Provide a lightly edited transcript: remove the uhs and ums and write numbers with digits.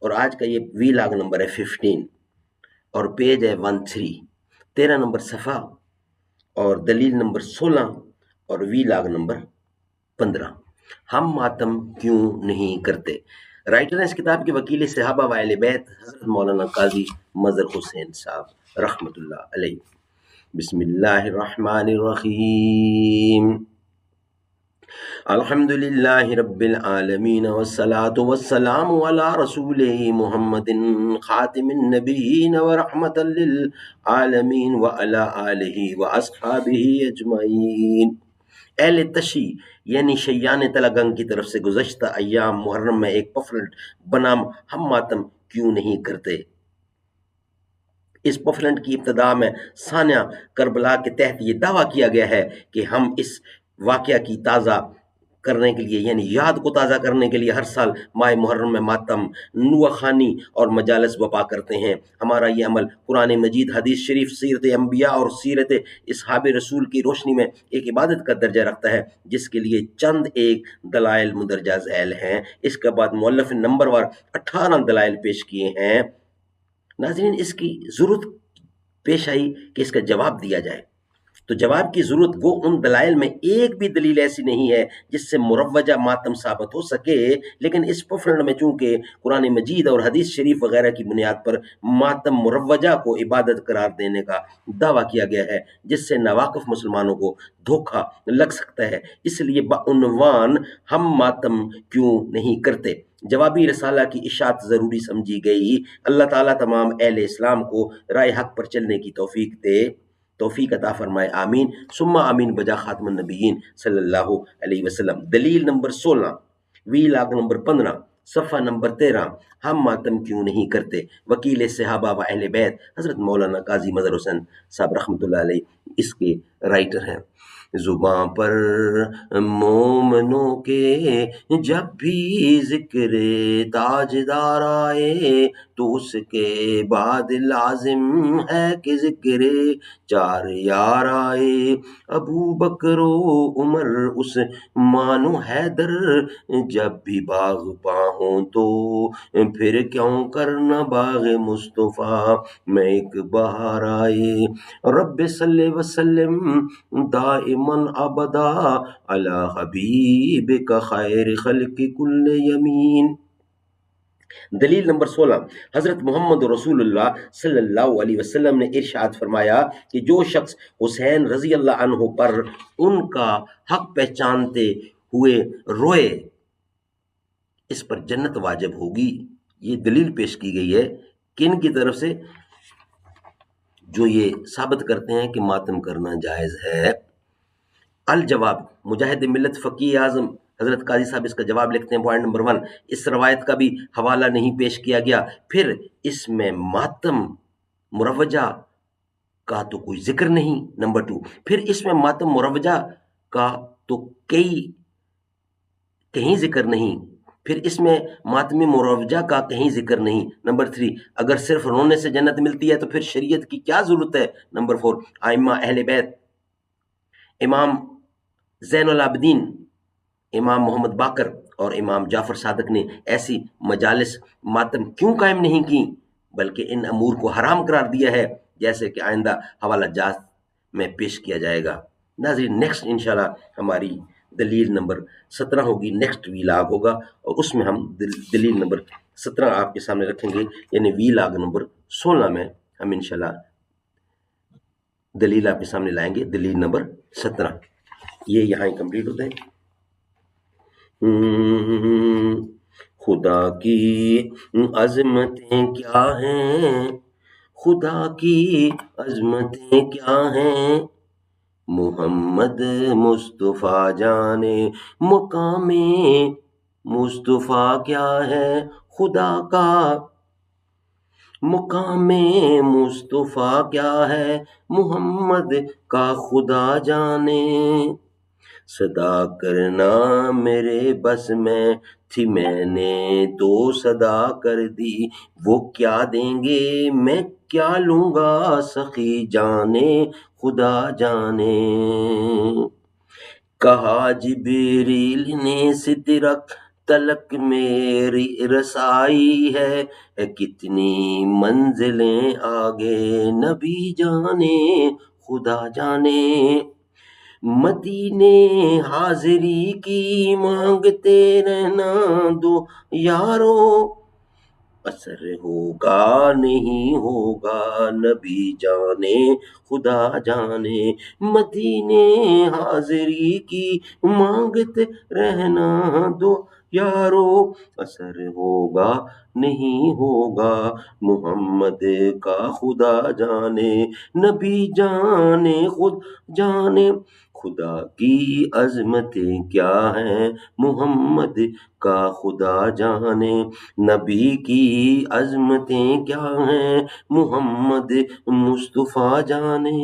اور آج کا یہ وی لاگ نمبر ہے 15 اور پیج ہے 13، 13 نمبر صفحہ اور دلیل نمبر 16 اور وی لاگ نمبر 15۔ ہم ماتم کیوں نہیں کرتے؟ رائٹر ہیں اس کتاب کے وکیل صحابہ و اہل بیت حضرت مولانا قاضی مظہر حسین صاحب رحمۃ اللہ علیہ۔ بسم اللہ الرحمن الرحیم۔ الحمد للہ رب العالمین والصلاة والسلام علی رسول محمد خاتم النبیین ورحمۃ للعالمین وعلی آلہ واصحابہ اجمعین۔ اہل تشیع یعنی شیعان تلگنگ کی طرف سے گزشتہ ایام محرم میں ایک پفلنٹ بنام ہم ماتم کیوں نہیں کرتے، اس پفلنٹ کی ابتدا میں ثانیہ کربلا کے تحت یہ دعویٰ کیا گیا ہے کہ ہم اس واقعہ کی تازہ کرنے کے لیے یعنی یاد کو تازہ کرنے کے لیے ہر سال ماہ محرم میں ماتم، نوح خوانی اور مجالس وپا کرتے ہیں۔ ہمارا یہ عمل قرآن مجید، حدیث شریف، سیرت انبیاء اور سیرت اصحاب رسول کی روشنی میں ایک عبادت کا درجہ رکھتا ہے، جس کے لیے چند ایک دلائل مندرجہ ذیل ہیں۔ اس کے بعد مؤلف نے نمبر وار 18 دلائل پیش کیے ہیں۔ ناظرین، اس کی ضرورت پیش آئی کہ اس کا جواب دیا جائے، تو جواب کی ضرورت وہ ان دلائل میں ایک بھی دلیل ایسی نہیں ہے جس سے مروجہ ماتم ثابت ہو سکے، لیکن اس پفلنٹ میں چونکہ قرآن مجید اور حدیث شریف وغیرہ کی بنیاد پر ماتم مروجہ کو عبادت قرار دینے کا دعویٰ کیا گیا ہے، جس سے ناواقف مسلمانوں کو دھوکہ لگ سکتا ہے، اس لیے بعنوان ہم ماتم کیوں نہیں کرتے جوابی رسالہ کی اشاعت ضروری سمجھی گئی۔ اللہ تعالیٰ تمام اہل اسلام کو رائے حق پر چلنے کی توفیق عطا فرمائے، آمین ثم آمین بجا خاتم النبیین صلی اللہ علیہ وسلم۔ دلیل نمبر 16، وی لاگ نمبر 15، صفحہ نمبر 13۔ ہم ماتم کیوں نہیں کرتے؟ وکیل صحابہ و اہل بیت حضرت مولانا قاضی مظہر حسین صاحب رحمۃ اللہ علیہ اس کے رائٹر ہیں۔ زباں پر مومنوں کے جب بھی ذکر تاجدار آئے تو اس کے بعد لازم ہے کہ ذکر چار یار آئے۔ ابو بکر و عمر عثمان و حیدر جب بھی باغ پا ہوں تو پھر کیوں کرنا باغ مصطفیٰ میں ایک بہار آئے۔ رب صلی وسلم دائماً ابدا علی حبیبک خیر خلق کل یمین۔ دلیل نمبر 16، حضرت محمد رسول اللہ صلی اللہ علیہ وسلم نے ارشاد فرمایا کہ جو شخص حسین رضی اللہ عنہ پر ان کا حق پہچانتے ہوئے روئے اس پر جنت واجب ہوگی۔ یہ دلیل پیش کی گئی ہے کن کی طرف سے؟ جو یہ ثابت کرتے ہیں کہ ماتم کرنا جائز ہے۔ الجواب، مجاہد ملت فقیہ اعظم حضرت قاضی صاحب اس کا جواب لکھتے ہیں۔ پوائنٹ نمبر 1، اس روایت کا بھی حوالہ نہیں پیش کیا گیا، پھر اس میں ماتم مروجہ کا تو کوئی ذکر نہیں۔ نمبر 2، پھر اس میں ماتم مروجہ کا تو کہیں ذکر نہیں، پھر اس میں ماتم مروجہ کا کہیں ذکر نہیں۔ نمبر 3، اگر صرف رونے سے جنت ملتی ہے تو پھر شریعت کی کیا ضرورت ہے۔ نمبر 4، ائمہ اہل بیت امام زین العابدین، امام محمد باقر اور امام جعفر صادق نے ایسی مجالس ماتم کیوں قائم نہیں کی، بلکہ ان امور کو حرام قرار دیا ہے، جیسے کہ آئندہ حوالہ جات میں پیش کیا جائے گا۔ ناظرین، نیکسٹ انشاءاللہ ہماری دلیل نمبر 17 ہوگی، نیکسٹ وی لاگ ہوگا، اور اس میں ہم دلیل نمبر 17 آپ کے سامنے رکھیں گے، یعنی وی لاگ نمبر 16 میں ہم انشاءاللہ دلیل آپ کے سامنے لائیں گے، دلیل نمبر 17۔ یہ یہاں ہی کمپلیٹ ہوتا ہے۔ خدا کی عظمتیں کیا ہیں، خدا کی عظمتیں کیا ہیں، محمد مصطفیٰ جانے مقام مصطفیٰ کیا ہے، خدا کا مقام مصطفیٰ کیا ہے، محمد کا خدا جانے۔ صدا کرنا میرے بس میں تھی، میں نے تو صدا کر دی، وہ کیا دیں گے میں کیا لوں گا، سخی جانے خدا جانے۔ کہا جبریل نے سترک تلک میری رسائی ہے، کتنی منزلیں آگے نبی جانے خدا جانے، مدینے حاضری کی مانگتے رہنا دو یارو، اثر ہوگا نہیں ہوگا نبی جانے خدا جانے، مدینے حاضری کی مانگتے رہنا دو یارو، اثر ہوگا نہیں ہوگا محمد کا خدا جانے، نبی جانے خود جانے، خدا کی عظمتیں کیا ہیں محمد کا خدا جانے، نبی کی عظمتیں کیا ہیں محمد مصطفیٰ جانے۔